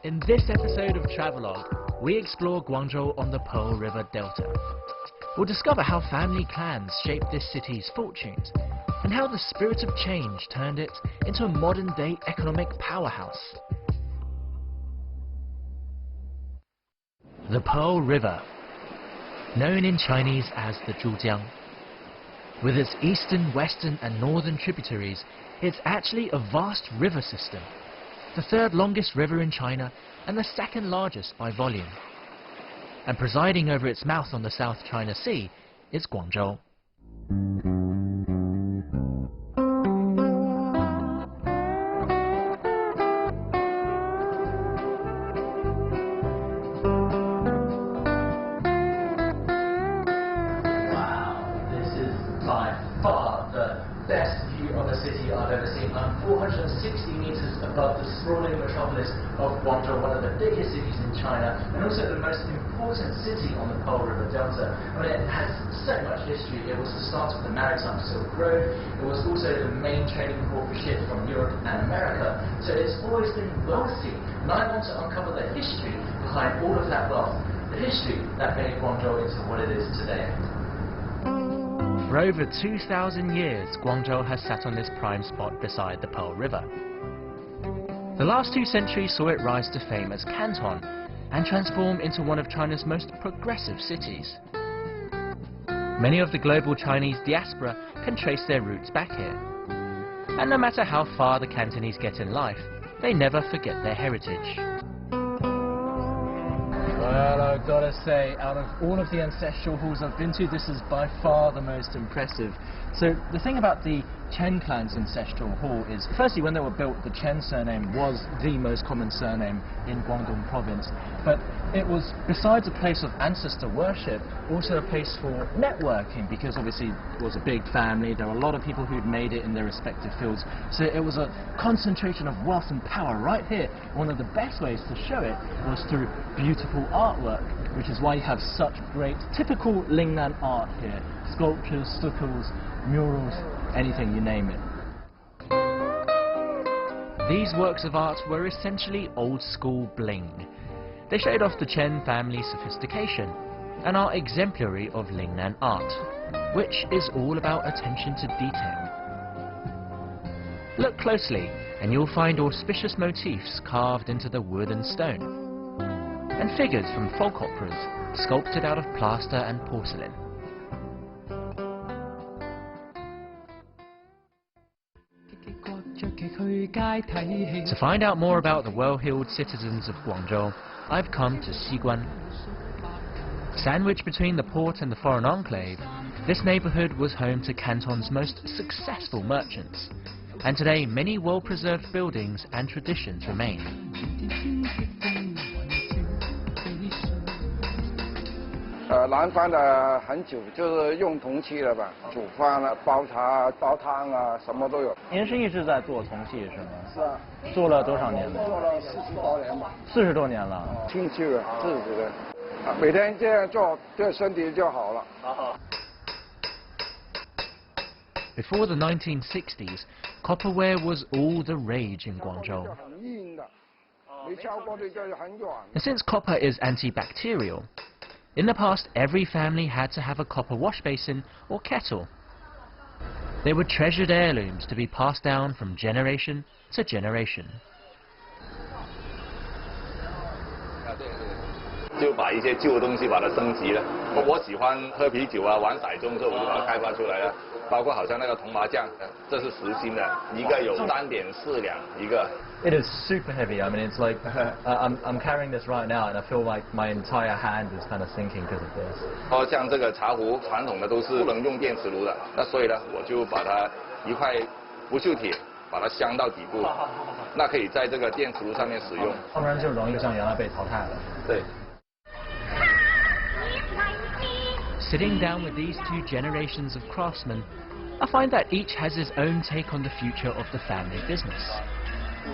In this episode of Travelogue, we explore Guangzhou on the Pearl River Delta. We'll discover how family clans shaped this city's fortunes and how the spirit of change turned it into a modern-day economic powerhouse. The Pearl River, known in Chinese as the Zhujiang. With its eastern, western and northern tributaries, it's actually a vast river system, the third longest river in China and the second largest by volume. And presiding over its mouth on the South China Sea is Guangzhou. I'm 460 meters above the sprawling metropolis of Guangzhou, one of the biggest cities in China, and also the most important city on the Pearl River Delta. I mean, it has so much history. It was the start of the maritime Silk Road. It was also the main trading port for ships from Europe and America. So it's always been wealthy. And I want to uncover the history behind all of that wealth, the history that made Guangzhou into what it is today. For over 2,000 years, Guangzhou has sat on this prime spot beside the Pearl River. The last 2 centuries saw it rise to fame as Canton and transform into one of China's most progressive cities. Many of the global Chinese diaspora can trace their roots back here. And no matter how far the Cantonese get in life, they never forget their heritage. Well, I've got to say, out of all of the ancestral halls I've been to, this is by far the most impressive. So the thing about the Chen clan's ancestral hall is, firstly, when they were built, the Chen surname was the most common surname in Guangdong province. But it was, besides a place of ancestor worship, also a place for networking, because obviously it was a big family. There were a lot of people who'd made it in their respective fields. So it was a concentration of wealth and power right here. One of the best ways to show it was through beautiful artwork, which is why you have such great typical Lingnan art here. Sculptures, stuccos, murals, anything, you name it. These works of art were essentially old-school bling. They showed off the Chen family sophistication and are exemplary of Lingnan art, which is all about attention to detail. Look closely and you'll find auspicious motifs carved into the wood and stone, and figures from folk operas sculpted out of plaster and porcelain. To find out more about the well-heeled citizens of Guangzhou, I've come to Xiguan. Sandwiched between the port and the foreign enclave, this neighbourhood was home to Canton's most successful merchants, and today many well-preserved buildings and traditions remain. 南方的很久，就是用铜器了吧，煮饭啊、煲茶、煲汤啊，什么都有。您是一直在做铜器是吗？是啊。做了多少年了？做了40多年吧。40多年了。兴趣啊，自己的，每天这样做，对身体就好了。好。 Before the 1960s, copperware was all the rage in Guangzhou. And since copper is antibacterial, in the past every family had to have a copper wash basin or kettle. They were treasured heirlooms to be passed down from generation to generation. 就把一些旧的东西把它升级了。我喜欢喝啤酒啊，玩骰盅，所以我就把它开发出来了。包括好像那个铜麻将，这是实心的，一个有3.4两一个。It is super heavy. I mean, it's like I'm carrying this right now, and I feel like my entire hand is kind of sinking because of this. 像这个茶壶，传统的都是不能用电磁炉的，那所以呢，我就把它一块不锈铁，把它镶到底部，那可以在这个电磁炉上面使用。要不然就容易像原来被淘汰了。对。 Sitting down with these 2 generations of craftsmen, I find that each has his own take on the future of the family business.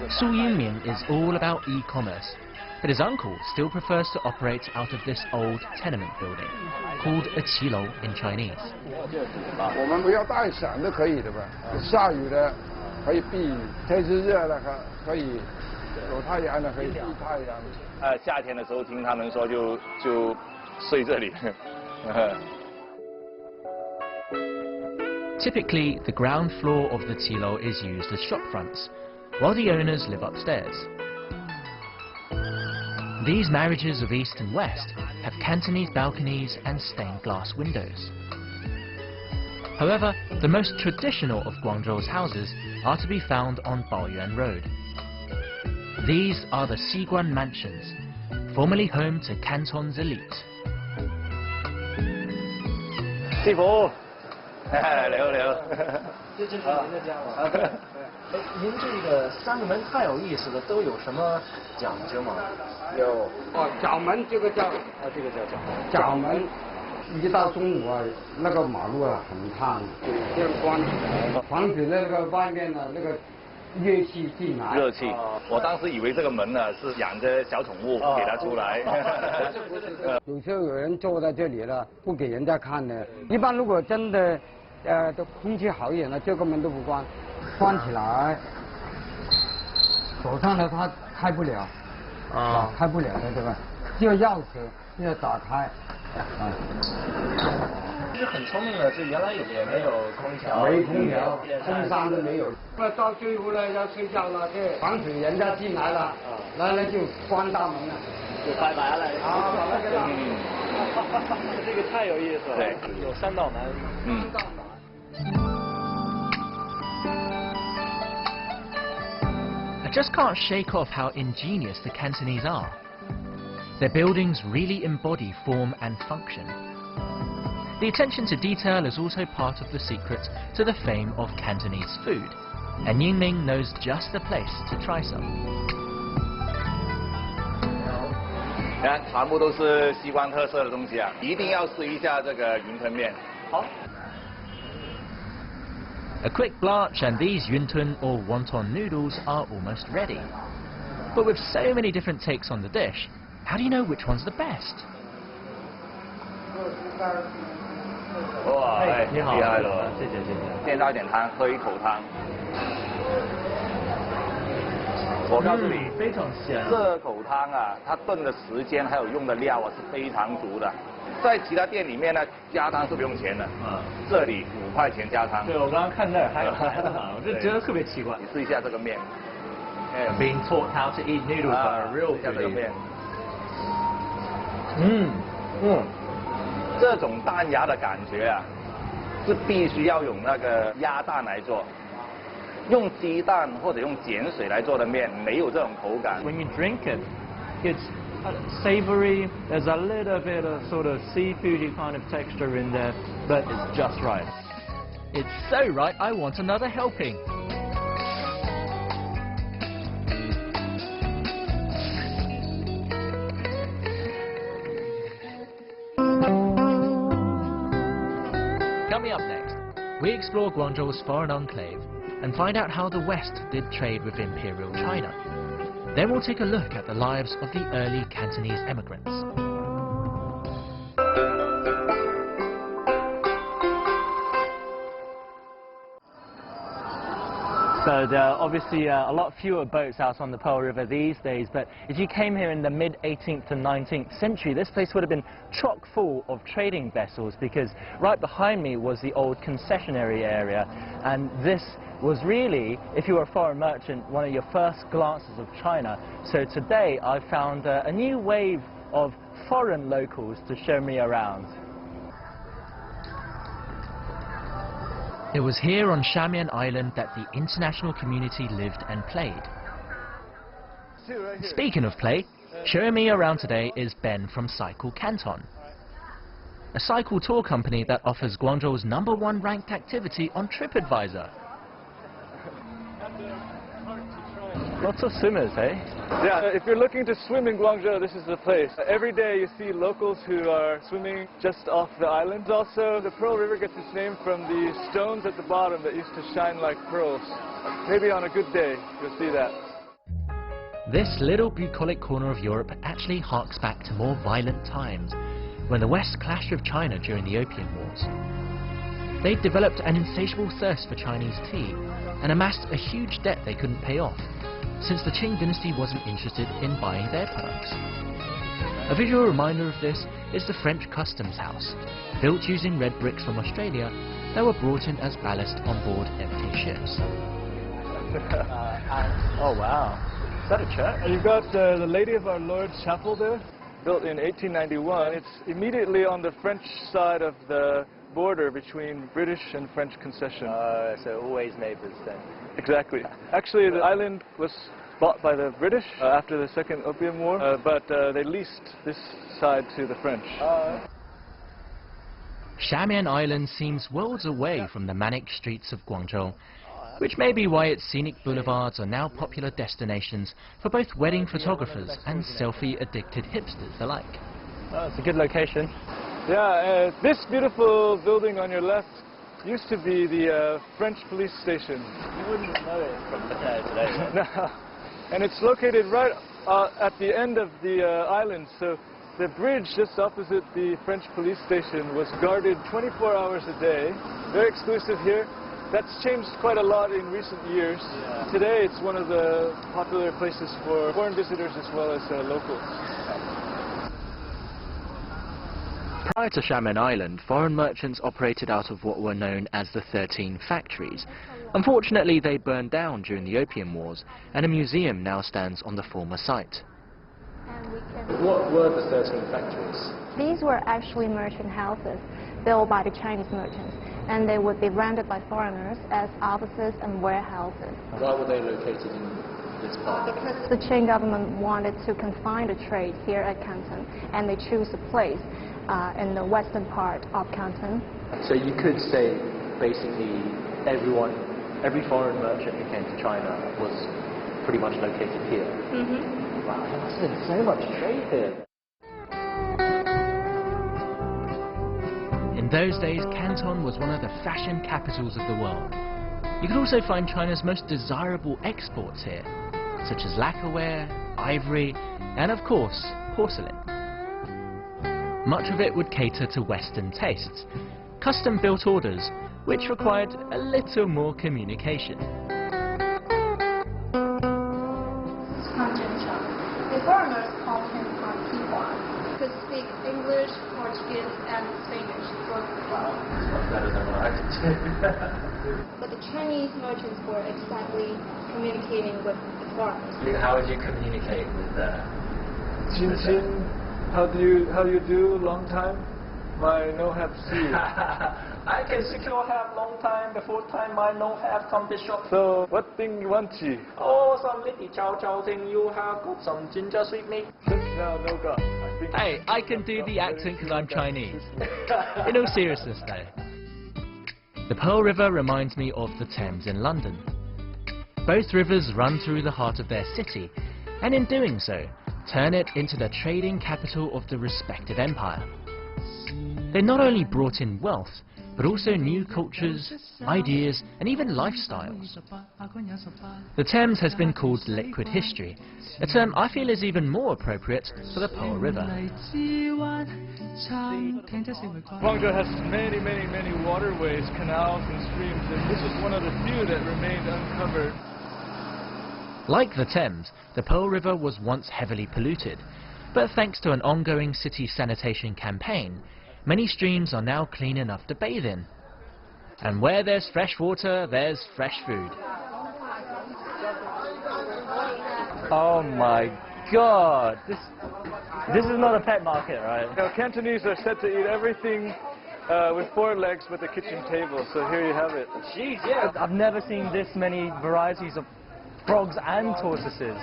Su Yingmin is all about e-commerce, but his uncle still prefers to operate out of this old tenement building, called a qilou in Chinese. 我们不要带伞就可以的吧？下雨的可以避，天气热了可以有太阳的可以晒太阳。夏天的时候听他们说就睡这里。Typically, the ground floor of the Tilo is used as shop fronts, while the owners live upstairs. These marriages of East and West have Cantonese balconies and stained glass windows. However, the most traditional of Guangzhou's houses are to be found on Baoyuan Road. These are the Xiguan mansions, formerly home to Canton's elite. 师傅，你好你好。这是您的家吗？您这个三个门太有意思了，都有什么讲究吗？有角门这个叫这个叫角门，一到中午啊，那个马路啊很烫，就关起来，防止那个外面的那个热气进来。热气，我当时以为这个门呢是养着小宠物不给它出来。有时候有人坐在这里了，不给人家看的。一般如果真的的空气好一点了，这个门都不关，关起来，手上的它开不了，开不了的对吧？就钥匙要打开，这是很聪明的，这原来也没有空调，没空调，风扇都没有。那到最后呢要睡觉了，这防止人家进来了，来了就关大门了，就拜拜了。把那个大门。这个太有意思了，对，有3道门。I just can't shake off how ingenious the Cantonese are. Their buildings really embody form and function. The attention to detail is also part of the secret to the fame of Cantonese food, and Yingming knows just the place to try some. 你看，全部都是西关特色的东西啊，一定要试一下这个云吞面。好。 A quick blanch and these wonton or wonton noodles are almost ready. But with so many different takes on the dish, how do you know which one's the best? 哇，厉害了！谢谢。先倒一点汤，喝一口汤。我告诉你，非常香。这口汤啊，它炖的时间还有用的料啊是非常足的。在其他店里面呢，加汤是不用钱的。这里5块钱加汤。对，我刚刚看那儿还我就觉得特别奇怪。你试一下这个面。Being taught how to eat noodles by a real 这个面。这种弹牙的感觉啊，是必须要用那个鸭蛋来做。用鸡蛋或者用碱水来做的面，没有这种口感。 When you drink it, it's savory. There's a little bit of sort of seafoody kind of texture in there, but it's just right. It's so right, I want another helping. Coming up next, we explore Guangzhou's foreign enclave and find out how the West did trade with Imperial China. Then we'll take a look at the lives of the early Cantonese emigrants. So there are obviously a lot fewer boats out on the Pearl River these days, but if you came here in the mid-18th to 19th century, this place would have been chock full of trading vessels, because right behind me was the old concessionary area, and this was really, if you were a foreign merchant, one of your first glances of China. So today I found a new wave of foreign locals to show me around. It was here on Shamian Island that the international community lived and played. Speaking of play, showing me around today is Ben from Cycle Canton, a cycle tour company that offers Guangzhou's #1 ranked activity on TripAdvisor. Lots of swimmers, eh? Yeah, if you're looking to swim in Guangzhou, this is the place. Every day you see locals who are swimming just off the island. Also, the Pearl River gets its name from the stones at the bottom that used to shine like pearls. Maybe on a good day, you'll see that. This little bucolic corner of Europe actually harks back to more violent times, when the West clashed with China during the Opium Wars. They developed an insatiable thirst for Chinese tea and amassed a huge debt they couldn't pay off. since the Qing dynasty wasn't interested in buying their products. A visual reminder of this is the French customs house, built using red bricks from Australia that were brought in as ballast on board empty ships. Oh wow. Is that a church? You've got the Lady of Our Lord's Chapel there, built in 1891. It's immediately on the French side of the border between British and French concession. So always neighbours then. Exactly. Actually, the island was bought by the British after the Second Opium War, but they leased this side to the French. Shamian Island seems worlds away from the manic streets of Guangzhou, which may be why its scenic boulevards are now popular destinations for both wedding photographers and selfie-addicted hipsters alike. Oh, it's a good location. Yeah, this beautiful building on your left used to be the French police station. You wouldn't know it from today. No. And it's located right at the end of the island, so the bridge just opposite the French police station was guarded 24 hours a day. Very exclusive here. That's changed quite a lot in recent years. Yeah. Today it's one of the popular places for foreign visitors as well as locals. Prior to Shamian Island, foreign merchants operated out of what were known as the 13 factories. Unfortunately, they burned down during the Opium Wars, and a museum now stands on the former site. What were the 13 factories? These were actually merchant houses built by the Chinese merchants, and they would be rented by foreigners as offices and warehouses. Why were they located in this part? Because the Qing government wanted to confine the trade here at Canton, and they chose a place in the western part of Canton. So you could say basically every foreign merchant who came to China was pretty much located here. Mm-hmm. Wow, there must have been so much trade here. In those days, Canton was one of the fashion capitals of the world. You could also find China's most desirable exports here, such as lacquerware, ivory, and of course, porcelain. Much of it would cater to Western tastes, custom-built orders, which required a little more communication. The foreigners called him Huangpu. He could speak English, Portuguese, and Spanish well. Better than what I could do. But the Chinese merchants were exactly communicating with the foreigners. How would you communicate with Chin Chin, how do you do? Long time? My no have see. I can secure have long time before time my no have come to shop. So what thing you want to? Oh, some little chow thing you have got some ginger sweet meat. No, no got. Hey, I can do the accent because I'm Chinese. In all seriousness though, the Pearl River reminds me of the Thames in London. Both rivers run through the heart of their city, and in doing so, turn it into the trading capital of the respective empire. They not only brought in wealth, but also new cultures, ideas, and even lifestyles. The Thames has been called liquid history, a term I feel is even more appropriate for the Pearl River. Guangzhou has many waterways, canals, and streams, and this is one of the few that remained uncovered. Like the Thames, the Pearl River was once heavily polluted, but thanks to an ongoing city sanitation campaign, many streams are now clean enough to bathe in. And where there's fresh water, there's fresh food. Oh my god! This is not a pet market, right? You know, Cantonese are said to eat everything with 4 legs with a kitchen table, so here you have it. Jeez, yeah. I've never seen this many varieties of frogs and tortoises.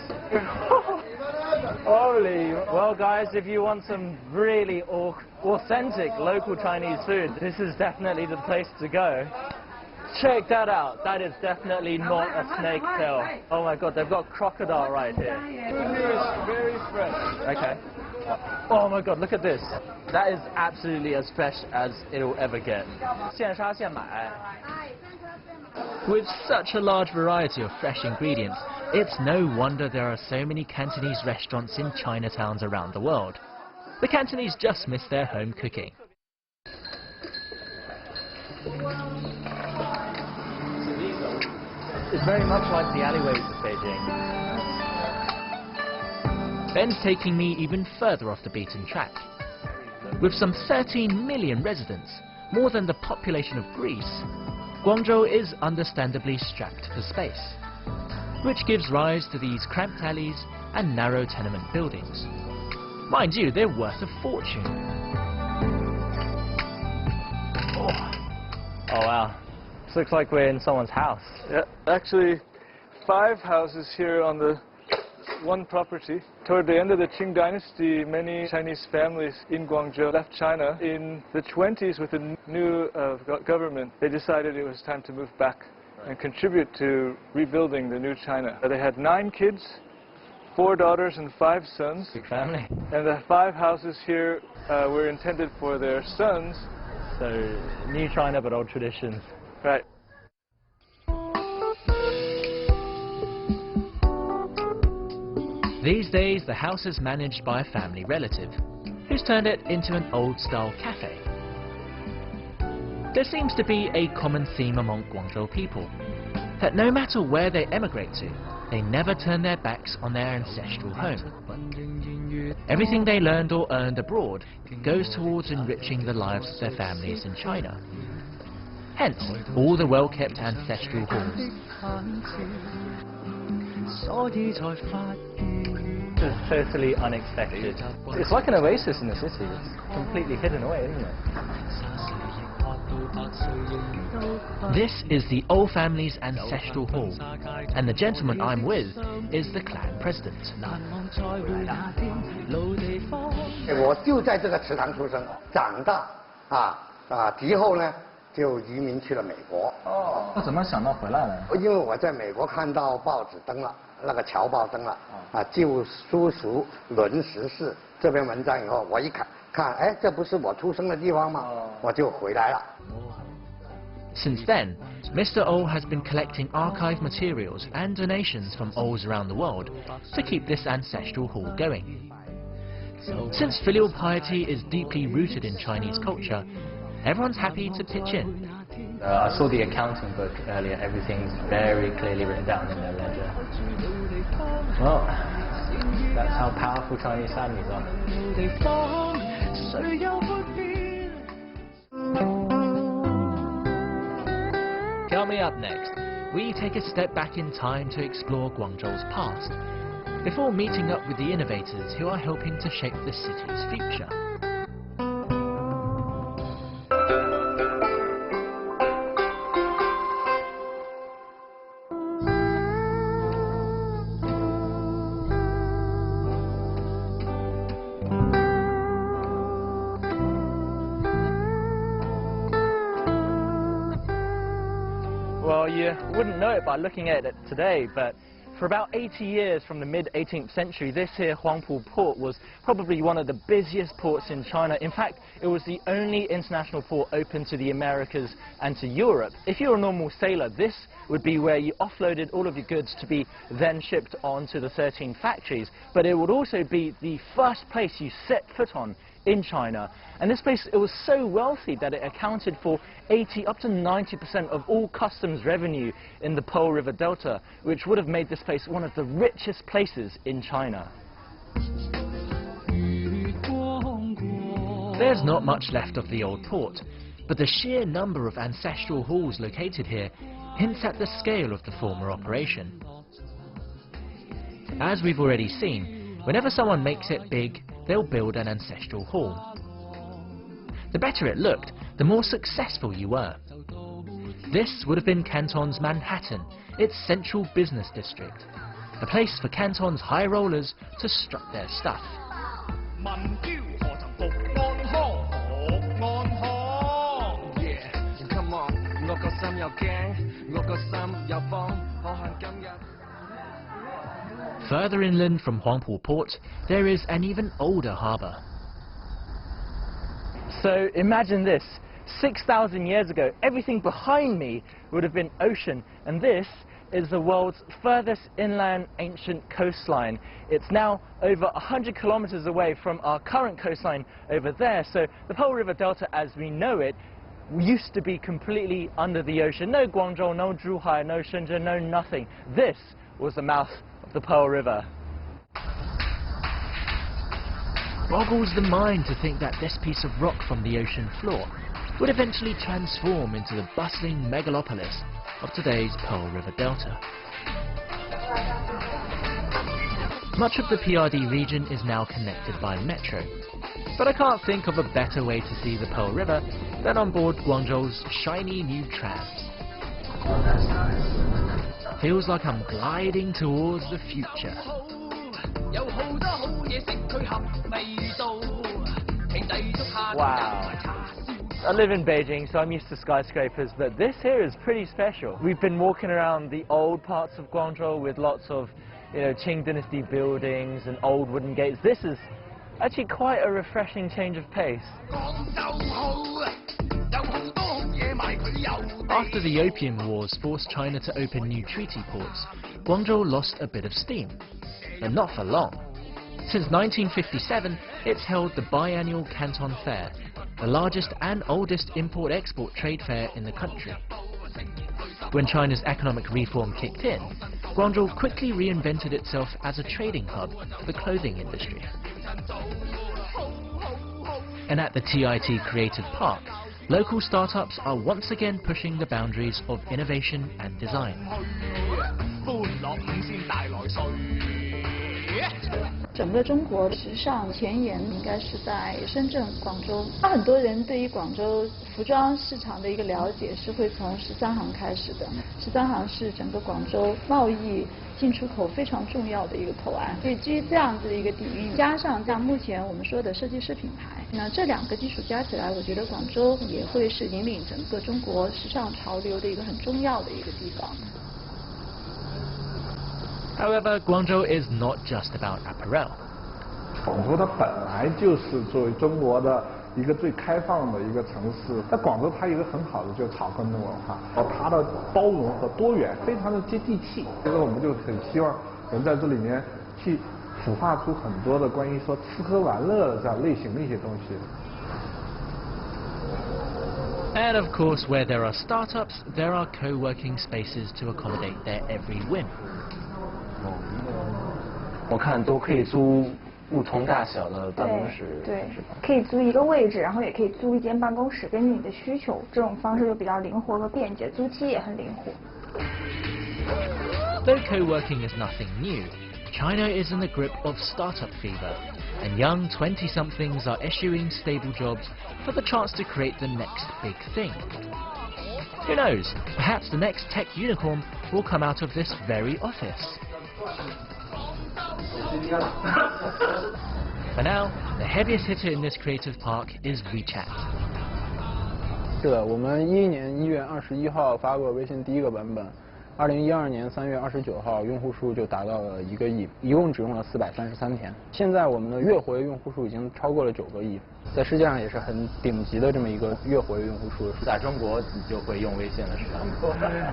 Holy, well guys, if you want some really authentic local Chinese food, this is definitely the place to go. Check that out, that is definitely not a snake tail. Oh my god, they've got crocodile right here. Here is very fresh. Okay. Oh my god, look at this. That is absolutely as fresh as it'll ever get. With such a large variety of fresh ingredients, it's no wonder there are so many Cantonese restaurants in Chinatowns around the world. The Cantonese just miss their home cooking. It's very much like the alleyways of Beijing. Ben's taking me even further off the beaten track. With some 13 million residents, more than the population of Greece, Guangzhou is understandably strapped for space, which gives rise to these cramped alleys and narrow tenement buildings. Mind you, they're worth a fortune. Oh wow, this looks like we're in someone's house. Yeah, actually 5 houses here on the one property. Toward the end of the Qing dynasty, many Chinese families in Guangzhou left China. In the 20s, with the new government, they decided it was time to move back and contribute to rebuilding the new China. They had 9 kids, 4 daughters and 5 sons. Big family. And the 5 houses here were intended for their sons. So, new China but old traditions. Right. These days, the house is managed by a family relative, who's turned it into an old-style cafe. There seems to be a common theme among Guangzhou people, that no matter where they emigrate to, they never turn their backs on their ancestral home. Everything they learned or earned abroad goes towards enriching the lives of their families in China. Hence, all the well-kept ancestral halls. This is totally unexpected. It's like an oasis in the city. It's completely hidden away, isn't it? This is the old family's ancestral hall, and the gentleman I'm with is the clan president. 我就在这个池塘出生，长大及后呢就移民去了美国。哦，那怎么想到回来了？因为我在美国看到报纸登了，那个侨报登了，旧叔叔论时事这篇文章以后，我一看，哎，这不是我出生的地方吗？我就回来了。 Since then, Mr. O has been collecting archive materials and donations from Ols around the world to keep this ancestral hall going. Since filial piety is deeply rooted in Chinese culture, everyone's happy to pitch in. I saw the accounting book earlier. Everything's very clearly written down in their ledger. Well, that's how powerful Chinese families are. Coming up next, we take a step back in time to explore Guangzhou's past, before meeting up with the innovators who are helping to shape the city's future. Well, you wouldn't know it by looking at it today, but for about 80 years, from the mid-18th century, this here Huangpu port was probably one of the busiest ports in China. In fact, it was the only international port open to the Americas and to Europe. If you're a normal sailor, this would be where you offloaded all of your goods to be then shipped on to the 13 factories. But it would also be the first place you set foot on in China. And this place, it was so wealthy that it accounted for 80 up to 90% of all customs revenue in the Pearl River Delta, which would have made this place one of the richest places in China. There's not much left of the old port, but the sheer number of ancestral halls located here hints at the scale of the former operation. As we've already seen, whenever someone makes it big, they'll build an ancestral hall. The better it looked, the more successful you were. This would have been Canton's Manhattan, its central business district, a place for Canton's high rollers to strut their stuff. Further inland from Huangpu port, there is an even older harbour. So imagine this, 6,000 years ago, everything behind me would have been ocean, and this is the world's furthest inland ancient coastline. It's now over 100 kilometers away from our current coastline over there, so the Pearl River Delta as we know it used to be completely under the ocean. No Guangzhou, no Zhuhai, no Shenzhen, no nothing. This was the mouth of the Pearl River. boggles the mind to think that this piece of rock from the ocean floor would eventually transform into the bustling megalopolis of today's Pearl River Delta. Much of the PRD region is now connected by metro, but I can't think of a better way to see the Pearl River than on board Guangzhou's shiny new trams. Feels like I'm gliding towards the future. Wow. I live in Beijing, so I'm used to skyscrapers, but this here is pretty special. We've been walking around the old parts of Guangzhou with lots of, Qing dynasty buildings and old wooden gates. This is actually quite a refreshing change of pace. After the Opium Wars forced China to open new treaty ports, Guangzhou lost a bit of steam, but not for long. Since 1957, it's held the biannual Canton Fair, the largest and oldest import-export trade fair in the country. When China's economic reform kicked in, Guangzhou quickly reinvented itself as a trading hub for the clothing industry. And at the TIT Creative Park, local startups are once again pushing the boundaries of innovation and design. 整个中国时尚前沿应该是在深圳、广州。很多人对于广州服装市场的一个了解是会从13行开始的。13行是整个广州贸易进出口非常重要的一个口岸。所以基于这样子的一个底蕴，加上像目前我们说的设计师品牌，那这两个基础加起来，我觉得广州也会是引领整个中国时尚潮流的一个很重要的一个地方。 However, Guangzhou is not just about apparel. 广州它本来就是作为中国的一个最开放的一个城市，在广州它有一个很好的就是草根的文化，它的包容和多元非常的接地气。所以说我们就很希望能在这里面去孵化出很多的关于说吃喝玩乐的这样类型的一些东西。 And of course, where there are startups, there are co-working spaces to accommodate their every whim. 我看都可以租不同大小的办公室，对，可以租一个位置，然后也可以租一间办公室，根据你的需求，这种方式就比较灵活和便捷，租期也很灵活。Though co-working is nothing new, China is in the grip of startup fever, and young 20-somethings are eschewing stable jobs for the chance to create the next big thing. Who knows, perhaps the next tech unicorn will come out of this very office. For now, the heaviest hitter in this creative park is Wechat. 是的，我们2011年1月21号发过微信第一个版本，2012年3月29号用户数就达到了1个亿，一共只用了433天。现在我们的月活跃用户数已经超过了9个亿，在世界上也是很顶级的这么一个月活跃用户数。在中国你就会用微信了是吧？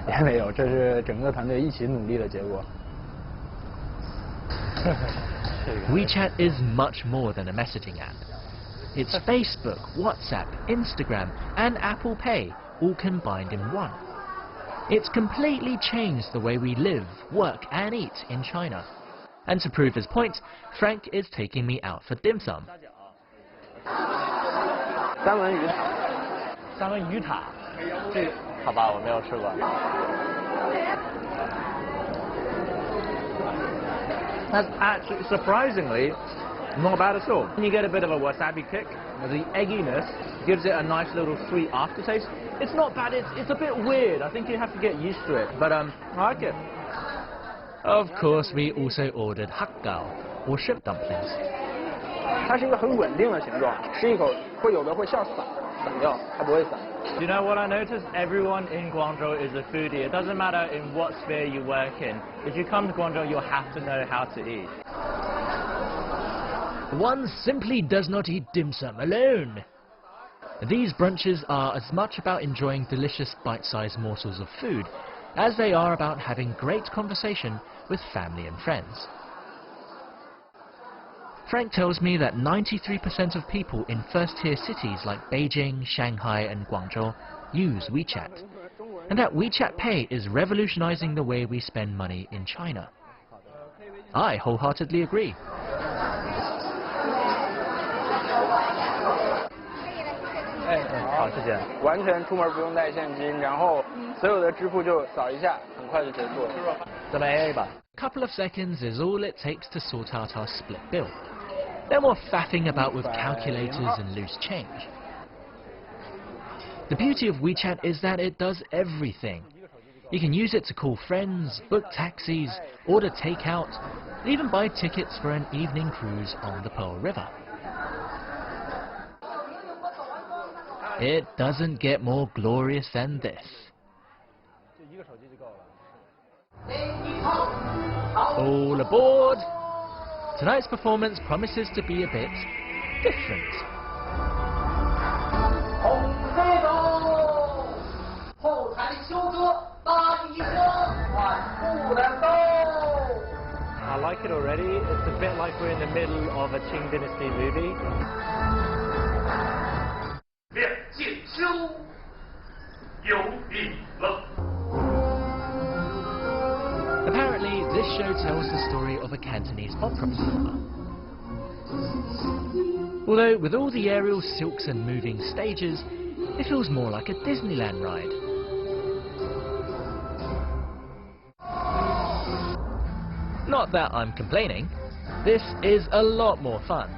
也没有，这是整个团队一起努力的结果。Wechat is much more than a messaging app. It's Facebook, WhatsApp, Instagram, and Apple Pay all combined in one. It's completely changed the way we live, work, and eat in China. And to prove his point, Frank is taking me out for dim sum. 三文鱼塔，三文鱼塔，这个好吧，我没有吃过。That's actually, surprisingly, not bad at all. You get a bit of a wasabi kick. The egginess gives it a nice little sweet aftertaste. It's not bad, it's a bit weird. I think you have to get used to it, but I like it. Of course, we also ordered hakgao, or shrimp dumplings. 它是一个很稳定的形状，吃一口会有的会像散掉，它不会散。 You know what I noticed? Everyone in Guangzhou is a foodie. It doesn't matter in what sphere you work in. If you come to Guangzhou, you'll have to know how to eat. One simply does not eat dim sum alone. These brunches are as much about enjoying delicious bite-sized morsels of food as they are about having great conversation with family and friends. Frank tells me that 93% of people in first-tier cities like Beijing, Shanghai and Guangzhou use Wechat, and that Wechat Pay is revolutionizing the way we spend money in China. I wholeheartedly agree. 哎，好，谢谢。完全出门不用带现金，然后所有的支付就扫一下，很快就结束了。再来 A 吧。 Couple of seconds is all it takes to sort out our split bill. Then we're faffing about with calculators and loose change. The beauty of Wechat is that it does everything. You can use it to call friends, book taxis, order takeout, and even buy tickets for an evening cruise on the Pearl River. It doesn't get more glorious than this. All aboard! Tonight's performance promises to be a bit different. I like it already. It's a bit like we're in the middle of a Qing Dynasty movie. Apparently, this show tells the story of a Cantonese opera performer. Although, with all the aerial silks and moving stages, it feels more like a Disneyland ride. Not that I'm complaining. This is a lot more fun.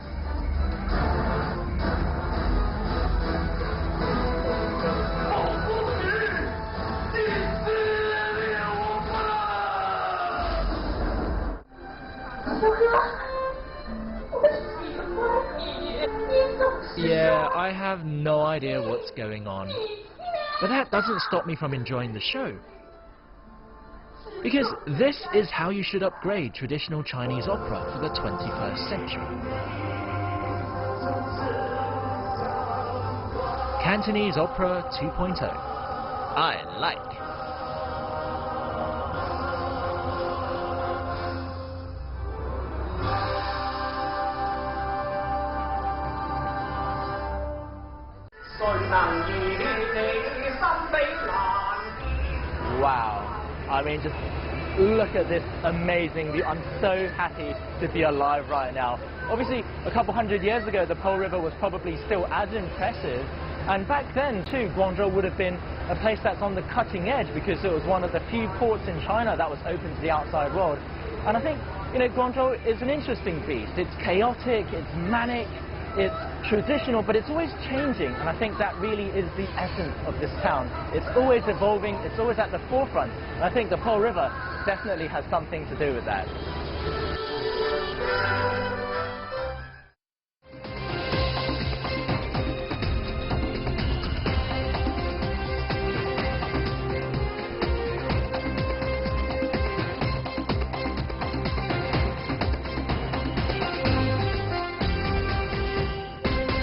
Yeah, I have no idea what's going on. But that doesn't stop me from enjoying the show. Because this is how you should upgrade traditional Chinese opera for the 21st century. Cantonese Opera 2.0. I like. Wow. I mean, just look at this amazing view. I'm so happy to be alive right now. Obviously, a couple hundred years ago, the Pearl River was probably still as impressive. And back then, too, Guangzhou would have been a place that's on the cutting edge because it was one of the few ports in China that was open to the outside world. And I think, you know, Guangzhou is an interesting beast. It's chaotic, it's manic, it's traditional, but it's always changing, and I think that really is the essence of this town. It's always evolving, it's always at the forefront, and I think the Pearl River definitely has something to do with that.